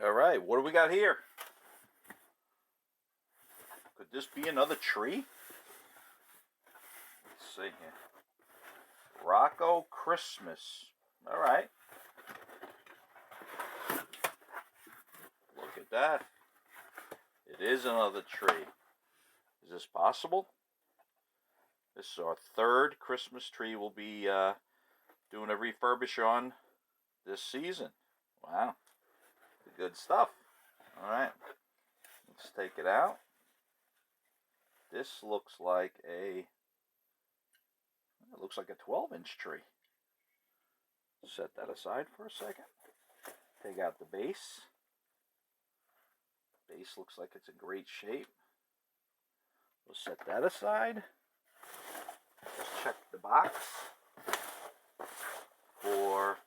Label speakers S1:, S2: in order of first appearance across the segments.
S1: All right, what do we got here? Could this be another tree? Let's see here. Rocco Christmas. All right. Look at that. It is another tree. Is this possible? This is our third Christmas tree we'll be doing a refurbish on this season. Wow. Good stuff. All right. Let's take it out. This looks like a 12-inch tree. Set that aside for a second. Take out the base. Base looks like it's in great shape. We'll set that aside. Just check the box for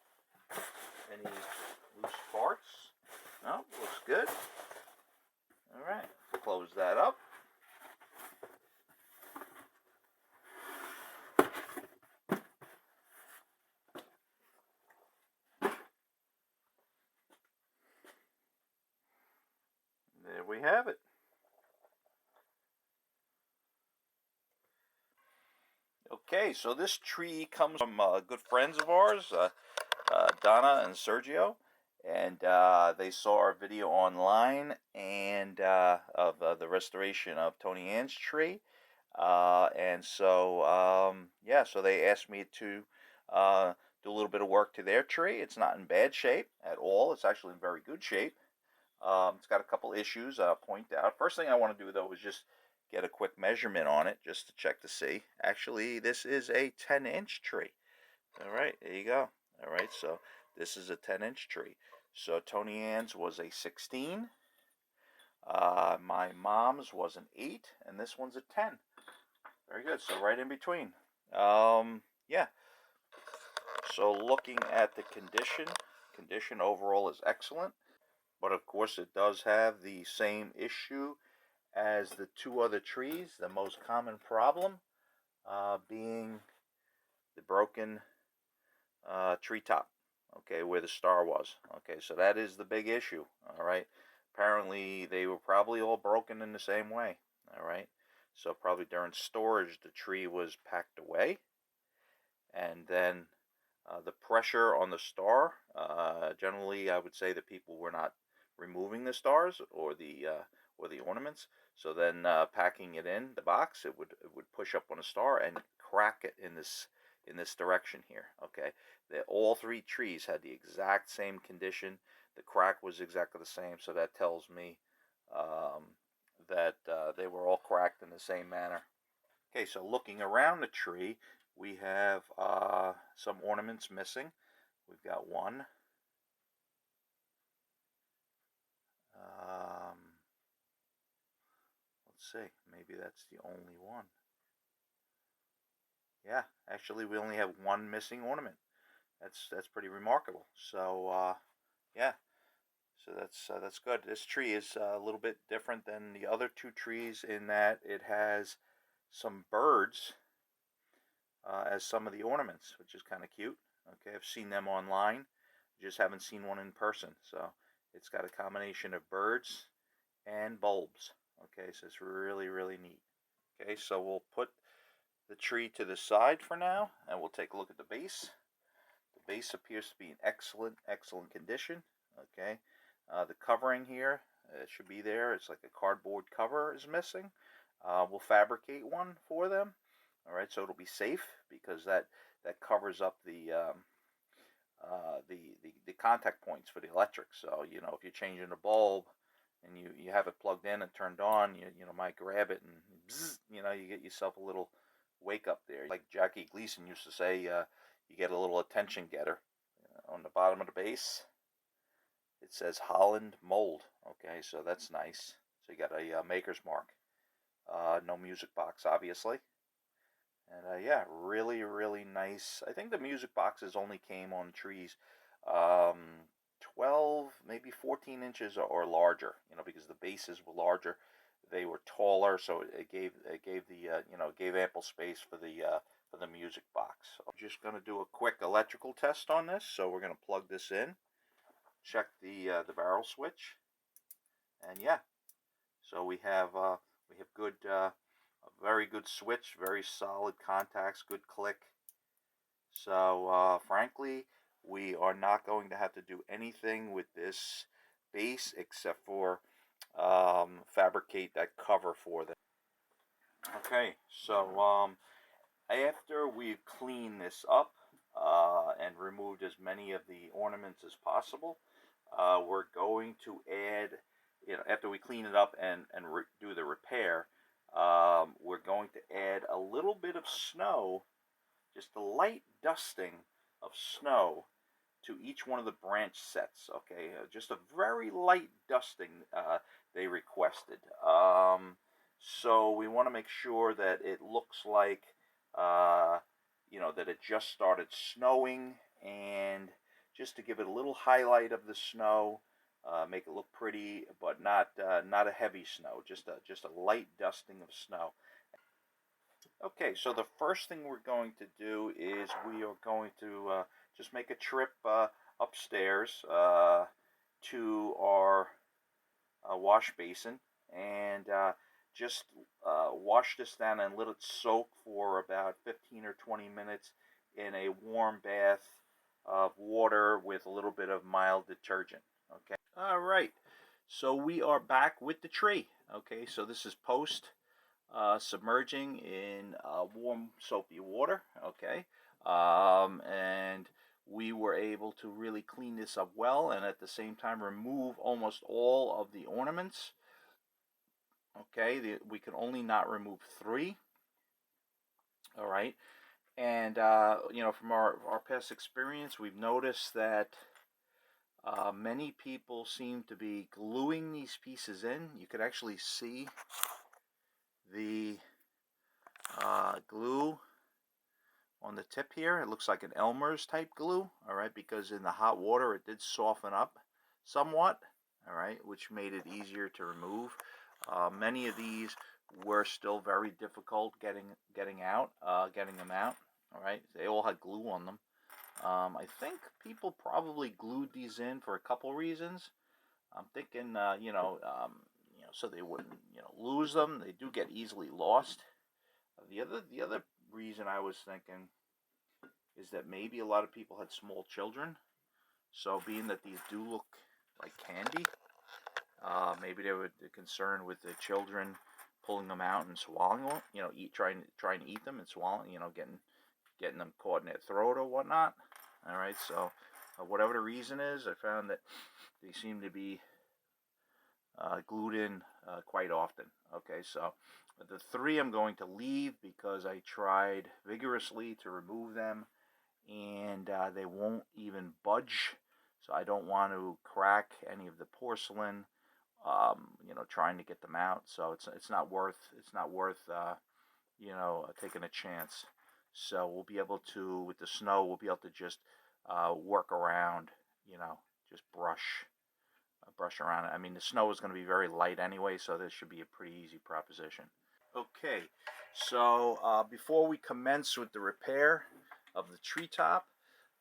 S1: any loose parts. No, looks good. All right, close that up. There we have it. Okay, so this tree comes from good friends of ours, Donna and Sergio, and they saw our video online and of the restoration of Tony Ann's tree, and so yeah, so they asked me to do a little bit of work to their tree. It's not in bad shape at all. It's actually in very good shape. It's got a couple issues I'll point out. First thing I want to do though is just get a quick measurement on it just to check to see. Actually, this is a 10-inch tree. All right, there you go. All right, so this is a 10-inch tree. So Tony Ann's was a 16. My mom's was an 8, and this one's a 10. Very good. So right in between. Yeah. So looking at the condition overall is excellent. But of course, it does have the same issue as the two other trees. The most common problem being the broken treetop, okay, where the star was. Okay, so that is the big issue. All right. Apparently, they were probably all broken in the same way. All right. So probably during storage, the tree was packed away, and then the pressure on the star. Generally, I would say that people were not removing the stars or the ornaments. So then packing it in the box, it would push up on a star and crack it in this direction here. Okay, all three trees had the exact same condition. The crack was exactly the same. So that tells me that they were all cracked in the same manner. Okay, so looking around the tree, we have some ornaments missing. We've got one. Let's see, maybe that's the only one. Yeah, actually we only have one missing ornament. That's pretty remarkable. So yeah, so that's good. This tree is a little bit different than the other two trees in that it has some birds as some of the ornaments, which is kind of cute. Okay, I've seen them online, just haven't seen one in person. So it's got a combination of birds and bulbs. Okay, so it's really, really neat. Okay, so we'll put the tree to the side for now, and we'll take a look at the base. The base appears to be in excellent condition. Okay, the covering here should be there. It's like a cardboard cover is missing. We'll fabricate one for them. All right, so it'll be safe because that covers up the contact points for the electric. So you know, if you're changing a bulb and you have it plugged in and turned on, you might grab it and bzz, you get yourself a little wake up there. Like Jackie Gleason used to say, you get a little attention getter. On the bottom of the base, it says Holland Mold. Okay, so that's nice. So you got a maker's mark. No music box, obviously. And yeah, really, really nice. I think the music boxes only came on trees 12, maybe 14 inches or larger, because the bases were larger. They were taller, so it gave the gave ample space for the music box. So I'm just going to do a quick electrical test on this. So we're going to plug this in. check the barrel switch, and yeah, so we have good a very good switch, very solid contacts, good click. So frankly, we are not going to have to do anything with this base except for fabricate that cover for them. Okay, so after we've cleaned this up and removed as many of the ornaments as possible, we're going to add, after we clean it up and do the repair, we're going to add a little bit of snow, just a light dusting of snow to each one of the branch sets. Okay, just a very light dusting they requested. So we want to make sure that it looks like that it just started snowing, and just to give it a little highlight of the snow, make it look pretty, but not a heavy snow, just a light dusting of snow. Okay, so the first thing we're going to do is we are going to just make a trip upstairs to our wash basin, and just wash this down and let it soak for about 15 or 20 minutes in a warm bath of water with a little bit of mild detergent. Okay. All right. So we are back with the tree. Okay. So this is post submerging in warm soapy water. Okay. And we were able to really clean this up well, and at the same time remove almost all of the ornaments. Okay, we can only not remove 3. All right, and from our past experience, we've noticed that many people seem to be gluing these pieces in. You could actually see the glue on the tip here. It looks like an Elmer's type glue, all right, because in the hot water it did soften up somewhat, all right, which made it easier to remove. Many of these were still very difficult getting them out, all right. They all had glue on them. I think people probably glued these in for a couple reasons. I'm thinking, so they wouldn't, lose them. They do get easily lost. The other reason I was thinking is that maybe a lot of people had small children. So being that these do look like candy, maybe they were concerned with the children pulling them out and swallowing them. Trying to eat them and swallowing. Getting them caught in their throat or whatnot. All right. So whatever the reason is, I found that they seem to be glued in quite often. Okay. So the 3 I'm going to leave because I tried vigorously to remove them, and they won't even budge. So I don't want to crack any of the porcelain, trying to get them out. So it's not worth taking a chance. So we'll be able to, with the snow, we'll be able to just work around, just brush around it. I mean, the snow is going to be very light anyway, so this should be a pretty easy proposition. Okay, so before we commence with the repair of the treetop,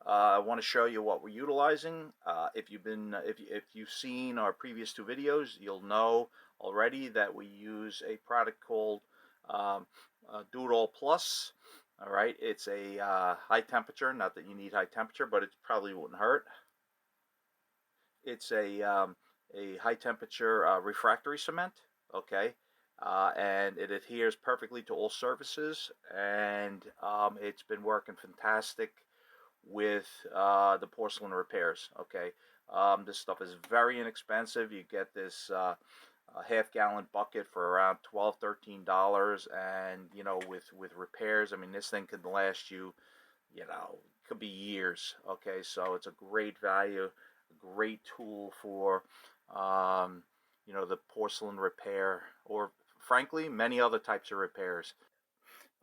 S1: I want to show you what we're utilizing. If you've seen our previous 2 videos, you'll know already that we use a product called Doodle Plus. All right, it's a high temperature. Not that you need high temperature, but it probably wouldn't hurt. It's a high temperature refractory cement. Okay. And it adheres perfectly to all surfaces, and it's been working fantastic with the porcelain repairs. Okay, this stuff is very inexpensive. You get this a half-gallon bucket for around $12–13, and with repairs, I mean, this thing could last you, could be years. Okay, so it's a great value, a great tool for the porcelain repair, or frankly many other types of repairs.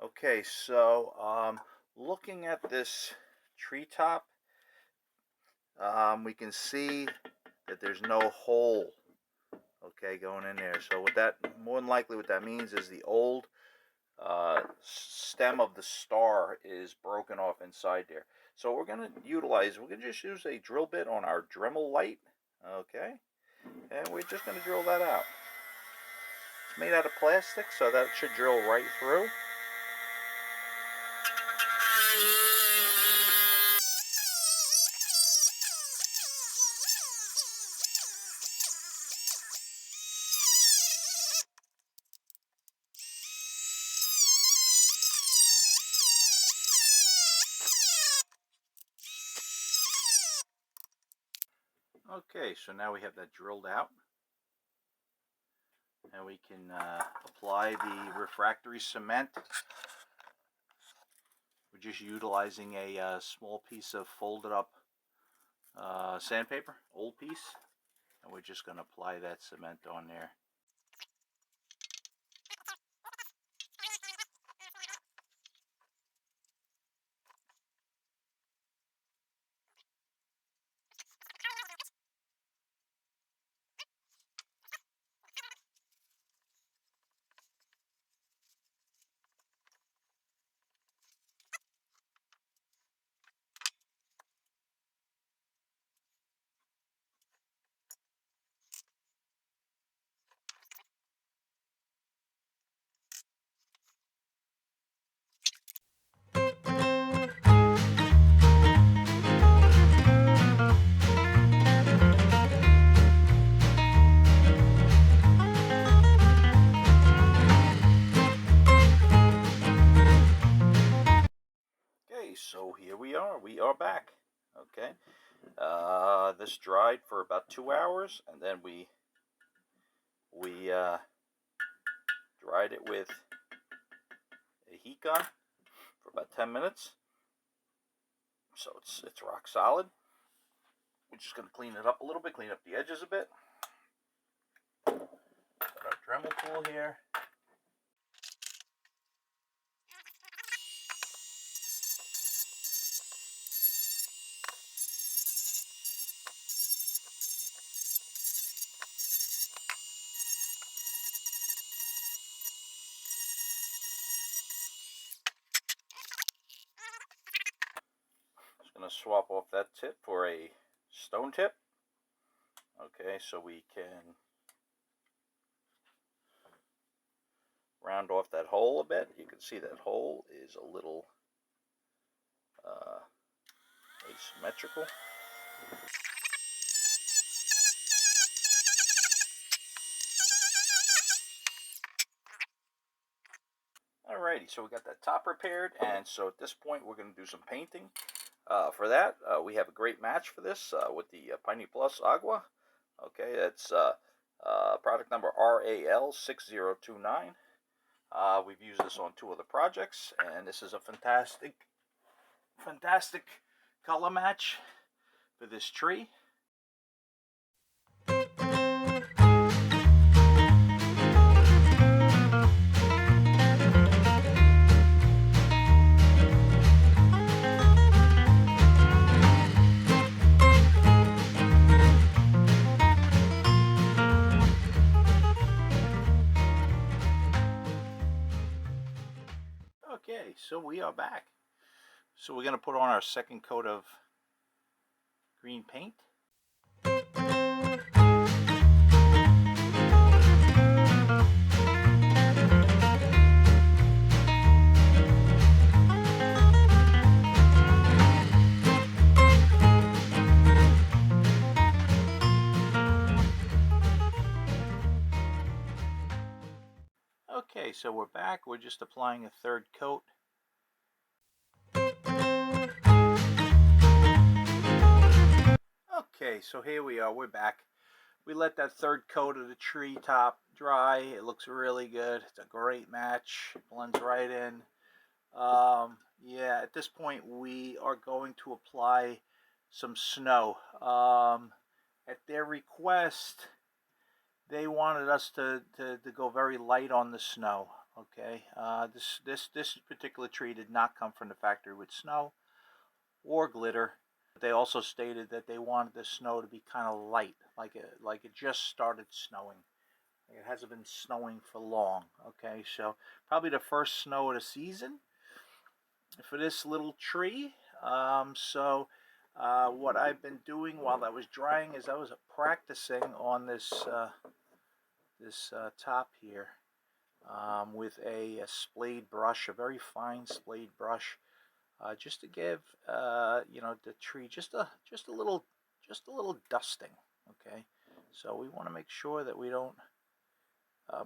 S1: Okay, so looking at this treetop, we can see that there's no hole, okay, going in there. So more than likely what that means is the old stem of the star is broken off inside there. So we're going to just use a drill bit on our Dremel light, Okay, and we're just going to drill that out. It's made out of plastic, so that should drill right through. Okay, so now we have that drilled out. And we can apply the refractory cement. We're just utilizing a small piece of folded up sandpaper, old piece. And we're just going to apply that cement on there. Okay, so here we are back. Okay, this dried for about 2 hours, and then we dried it with a heat gun for about 10 minutes. So it's rock solid. We're just going to clean it up a little bit, clean up the edges a bit. Got our Dremel tool here. Just going to swap off that tip for a stone tip. Okay, so we can round off that hole a bit. You can see that hole is a little asymmetrical. Alrighty, so we got that top repaired, and so at this point we're going to do some painting. For that, we have a great match for this with the Piney Plus Agua. Okay, that's product number RAL6029. We've used this on 2 other projects, and this is a fantastic color match for this tree. Okay, so we are back. So we're going to put on our second coat of green paint. Okay, so we're back. We're just applying a third coat. Okay, so here we are. We're back. We let that third coat of the tree top dry. It looks really good. It's a great match. It blends right in. Yeah, at this point we are going to apply some snow. At their request, they wanted us to go very light on the snow. Okay, this particular tree did not come from the factory with snow or glitter. They also stated that they wanted the snow to be kind of light, like it just started snowing. It hasn't been snowing for long. Okay, so probably the first snow of the season for this little tree.
S2: What I've been doing while that was drying is I was practicing on this top here with a splayed brush, a very fine splayed brush, just to give the tree just a little dusting. Okay, so we want to make sure that we don't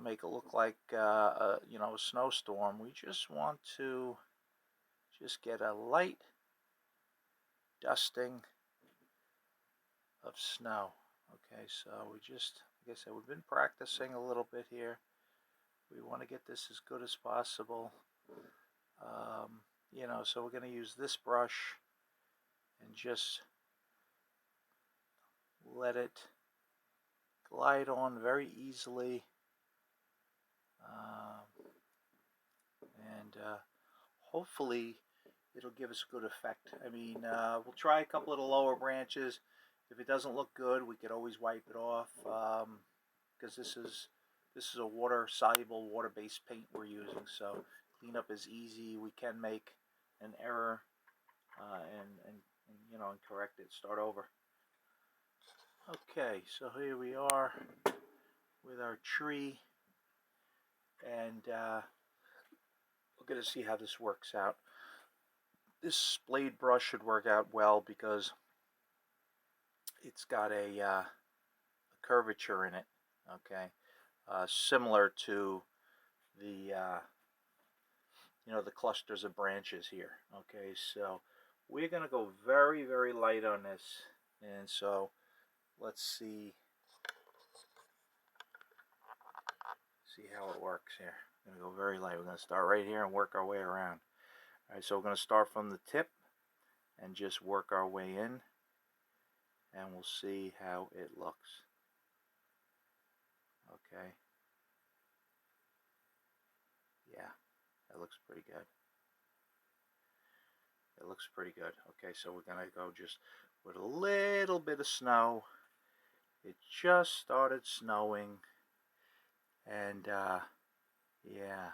S2: make it look like a snowstorm. We just want to just get a light dusting of snow. Okay, so we just, like I said, we've been practicing a little bit here. We want to get this as good as possible. So we're going to use this brush and just let it glide on very easily. And hopefully it'll give us a good effect. I mean, we'll try a couple of the lower branches. If it doesn't look good, we could always wipe it off, because this is a water-soluble, water-based paint we're using. So cleanup is easy. We can make an error and correct it, start over. Okay, so here we are with our tree, and we're going to see how this works out. This splayed brush should work out well because it's got a curvature in it. Okay, similar to the the clusters of branches here. Okay, so we're going to go very, very light on this, and so let's see how it works here. I'm going to go very light. We're going to start right here and work our way around. All right, so we're going to start from the tip and just work our way in, and we'll see how it looks. Okay. Yeah, that looks pretty good. It looks pretty good. Okay, so we're going to go just with a little bit of snow. It just started snowing, and yeah,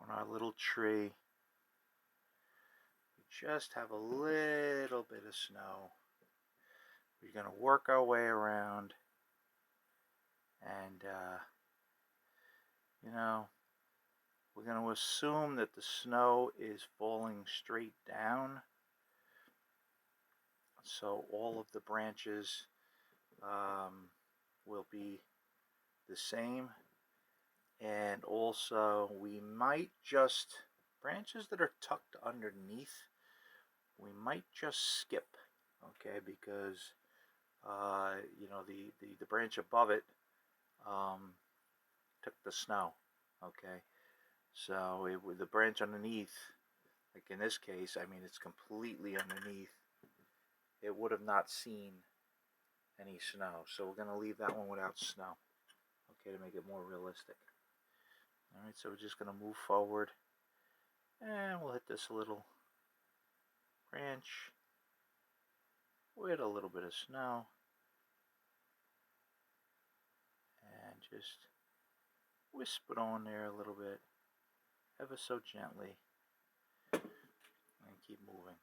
S2: on our little tree, we just have a little bit of snow. We're going to work our way around, and we're going to assume that the snow is falling straight down, so all of the branches will be the same. And also we might just, branches that are tucked underneath, we might just skip, okay, because the branch above it took the snow. Okay, so with the branch underneath, like in this case, I mean, it's completely underneath, it would have not seen any snow. So we're going to leave that one without snow, okay, to make it more realistic. Alright, so we're just going to move forward, and we'll hit this little branch with a little bit of snow, and just wisp it on there a little bit, ever so gently, and keep moving.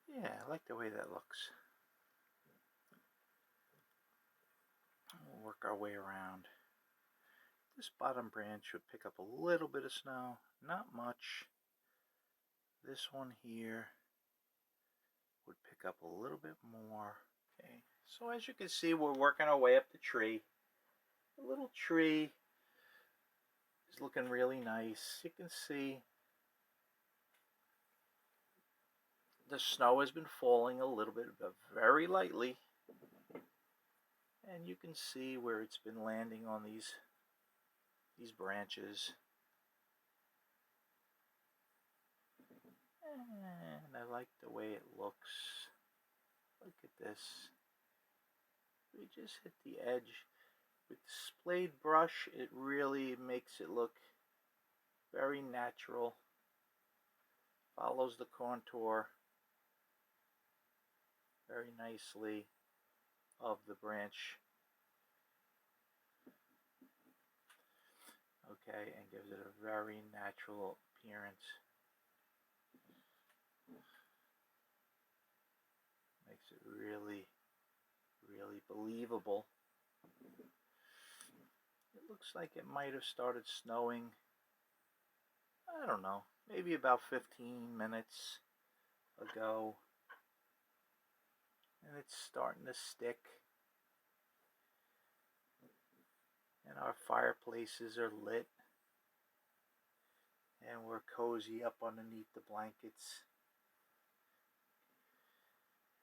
S2: Yeah, I like the way that looks. We'll work our way around. This bottom branch should pick up a little bit of snow, not much. This one here would pick up a little bit more. Okay, so as you can see, we're working our way up the tree. The little tree is looking really nice. You can see the snow has been falling a little bit, but very lightly. And you can see where it's been landing on these branches. And I like the way it looks. Look at this. We just hit the edge. With the splayed brush, it really makes it look very natural. Follows the contour very nicely of the branch. Okay, and gives it a very natural appearance. Makes it really, really believable. It looks like it might have started snowing, I don't know, maybe about 15 minutes ago. And it's starting to stick. And our fireplaces are lit. And we're cozy up underneath the blankets.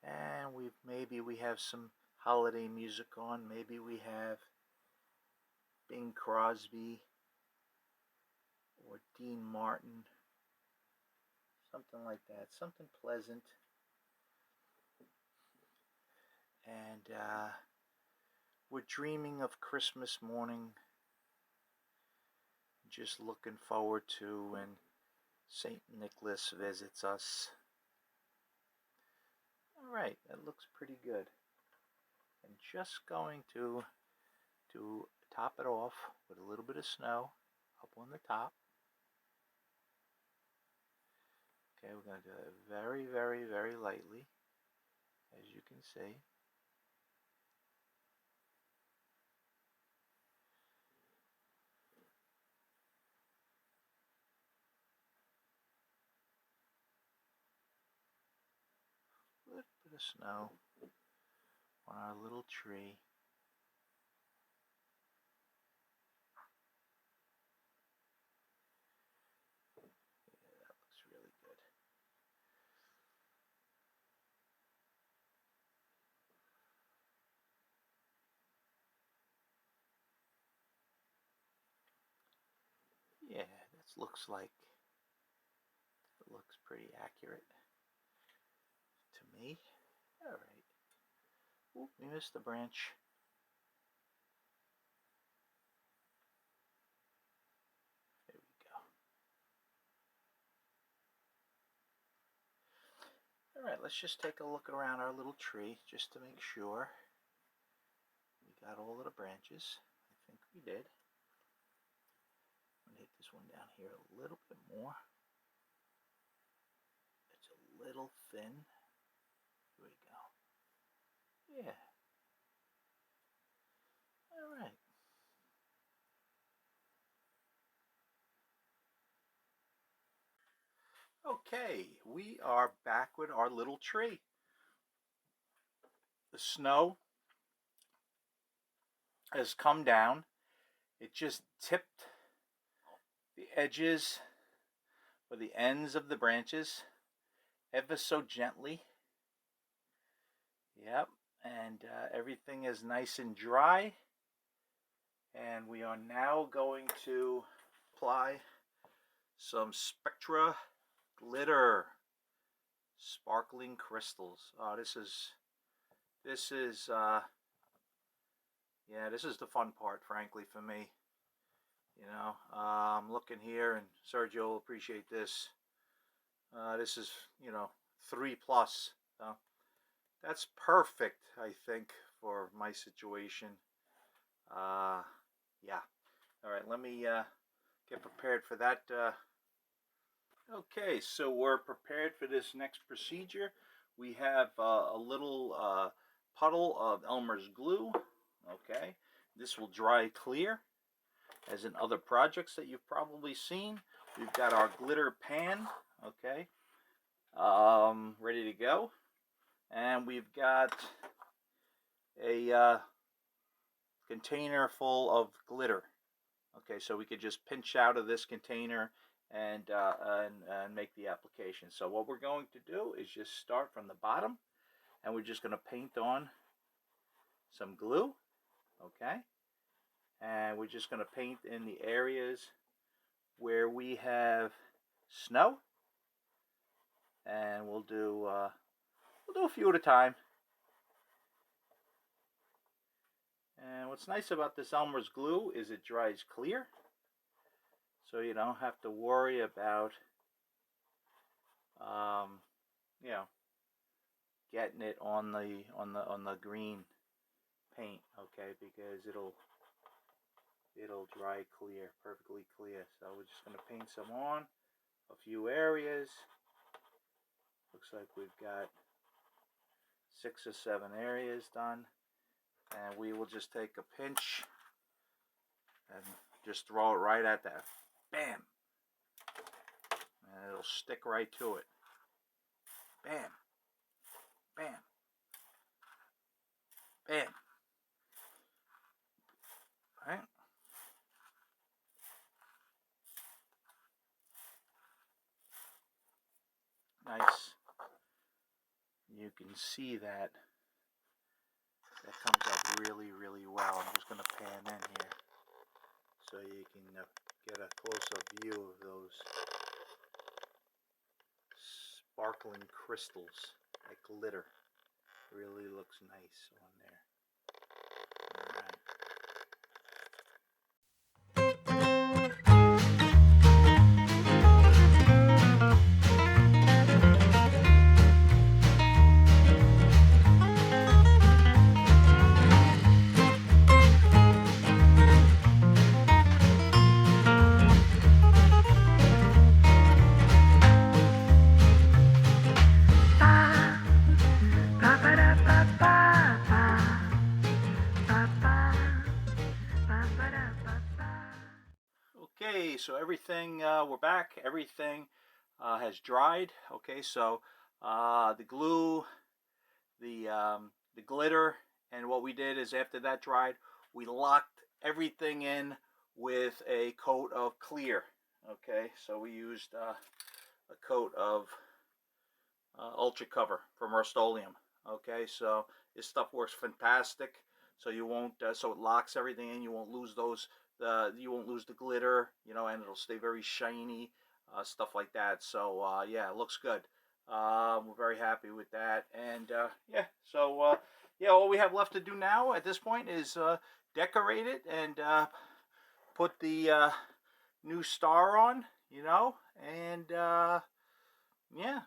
S2: And maybe we have some holiday music on. Maybe we have Bing Crosby or Dean Martin. Something like that. Something pleasant. And we're dreaming of Christmas morning. Just looking forward to when St. Nicholas visits us. Alright, that looks pretty good. And just going to top it off with a little bit of snow up on the top. Okay, we're going to do it very, very, very lightly, as you can see. A little bit of snow on our little tree. Yeah, that looks really good. Yeah, that looks like it looks pretty accurate to me. All right. Ooh, we missed the branch. There we go. All right, let's just take a look around our little tree just to make sure we got all of the branches. I think we did. I'm going to hit this one down here a little bit more. It's a little thin. Here we go. Yeah. All right. Okay, we are back with our little tree. The snow has come down. It just tipped the edges or the ends of the branches ever so gently. Yep, and everything is nice and dry. And we are now going to apply some Spectra glitter sparkling crystals. Oh, this is yeah, this is the fun part, frankly, for me. You know, I'm looking here, and Sergio will appreciate this. This is, 3+. So that's perfect, I think, for my situation. Yeah. All right, let me get prepared for that. Okay, so we're prepared for this next procedure. We have a little puddle of Elmer's glue. Okay, this will dry clear, as in other projects that you've probably seen. We've got our glitter pan, okay, ready to go. And we've got a container full of glitter. Okay, so we could just pinch out of this container and make the application. So what we're going to do is just start from the bottom, and we're just going to paint on some glue, okay? And we're just going to paint in the areas where we have snow, and we'll do a few at a time. And what's nice about this Elmer's glue is it dries clear, so you don't have to worry about you know, getting it on the green paint, okay, because it'll dry clear, perfectly clear. So we're just going to paint some on a few areas. Looks like we've got 6 or 7 areas done, and we will just take a pinch and just throw it right at that. Bam! And it'll stick right to it. Bam! Bam! Bam! Right? Nice. You can see that comes up really, really well. I'm just going to pan in here so you can get a close-up view of those sparkling crystals that glitter. Really looks nice on there. All right. Okay, so everything, we're back. Everything has dried. Okay, so the glue, the glitter, and what we did is after that dried, we locked everything in with a coat of clear. Okay, so we used a coat of Ultra Cover from Rust-Oleum. Okay, so this stuff works fantastic. So you won't, so it locks everything in. You won't lose those. You won't lose the glitter, you know, and it'll stay very shiny, stuff like that. So yeah, it looks good. We're very happy with that, and yeah. So yeah, all we have left to do now at this point is decorate it and put the new star on, you know, and yeah,